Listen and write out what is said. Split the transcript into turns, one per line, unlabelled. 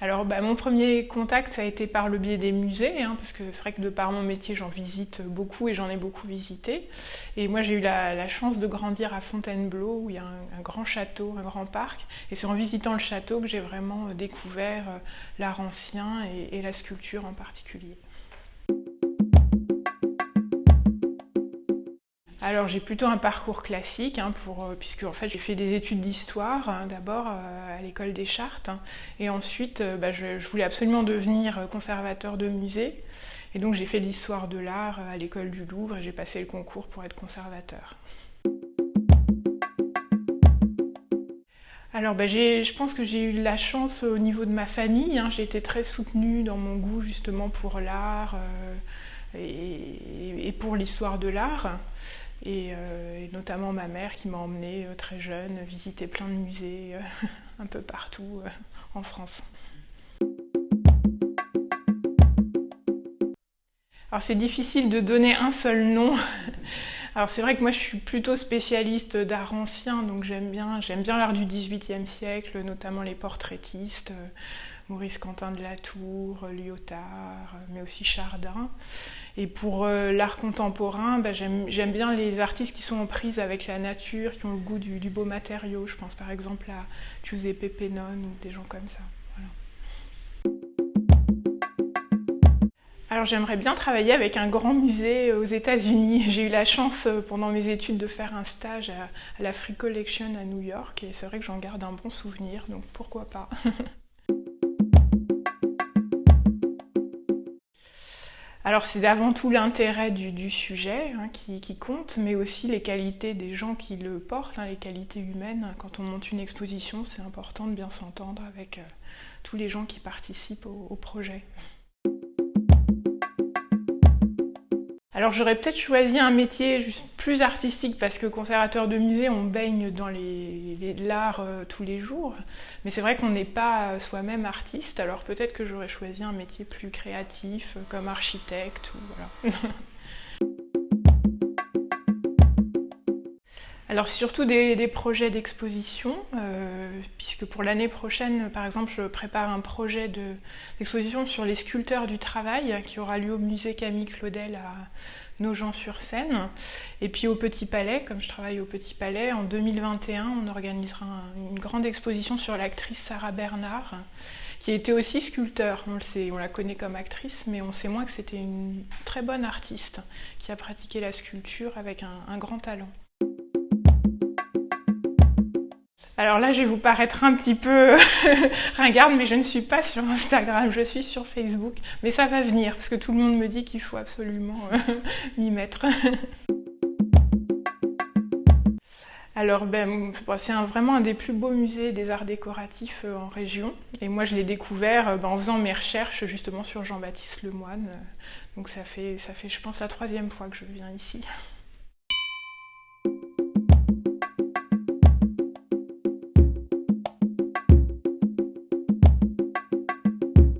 Alors mon premier contact ça a été par le biais des musées, hein, parce que c'est vrai que de par mon métier j'en visite beaucoup et j'en ai beaucoup visité. Et moi j'ai eu la chance de grandir à Fontainebleau où il y a un grand château, un grand parc. Et c'est en visitant le château que j'ai vraiment découvert l'art ancien et la sculpture en particulier. Alors j'ai plutôt un parcours classique, hein, puisque en fait j'ai fait des études d'histoire, hein, d'abord à l'école des Chartes, hein, et ensuite je voulais absolument devenir conservateur de musée, et donc j'ai fait de l'histoire de l'art à l'école du Louvre et j'ai passé le concours pour être conservateur. Alors je pense que j'ai eu de la chance au niveau de ma famille, hein, j'ai été très soutenue dans mon goût justement pour l'art et pour l'histoire de l'art. Et notamment ma mère qui m'a emmenée très jeune visiter plein de musées un peu partout en France. Alors c'est difficile de donner un seul nom. Alors c'est vrai que moi je suis plutôt spécialiste d'art ancien, donc j'aime bien l'art du XVIIIe siècle, notamment les portraitistes, Maurice Quentin de la Tour, Lyotard, mais aussi Chardin. Et pour l'art contemporain, j'aime bien les artistes qui sont en prise avec la nature, qui ont le goût du beau matériau. Je pense par exemple à Giuseppe Pennone ou des gens comme ça. Voilà. Alors j'aimerais bien travailler avec un grand musée aux États-Unis. J'ai eu la chance pendant mes études de faire un stage à la Frick Collection à New York et c'est vrai que j'en garde un bon souvenir, donc pourquoi pas. Alors c'est avant tout l'intérêt du sujet hein, qui compte, mais aussi les qualités des gens qui le portent, hein, les qualités humaines. Quand on monte une exposition, c'est important de bien s'entendre avec tous les gens qui participent au projet. Alors j'aurais peut-être choisi un métier juste plus artistique parce que conservateur de musée, on baigne dans l'art tous les jours. Mais c'est vrai qu'on n'est pas soi-même artiste, alors peut-être que j'aurais choisi un métier plus créatif comme architecte. Ou voilà. Alors surtout des projets d'exposition, puisque pour l'année prochaine, par exemple, je prépare un projet d'exposition sur les sculpteurs du travail qui aura lieu au musée Camille Claudel à Nogent-sur-Seine. Et puis au Petit Palais, comme je travaille au Petit Palais, en 2021, on organisera une grande exposition sur l'actrice Sarah Bernard, qui était aussi sculpteur. On le sait, on la connaît comme actrice, mais on sait moins que c'était une très bonne artiste qui a pratiqué la sculpture avec un grand talent. Alors là, je vais vous paraître un petit peu ringarde, mais je ne suis pas sur Instagram, je suis sur Facebook. Mais ça va venir, parce que tout le monde me dit qu'il faut absolument m'y mettre. Alors, c'est vraiment un des plus beaux musées des arts décoratifs en région. Et moi, je l'ai découvert en faisant mes recherches justement sur Jean-Baptiste Lemoine. Donc ça fait, je pense, la 3e fois que je viens ici.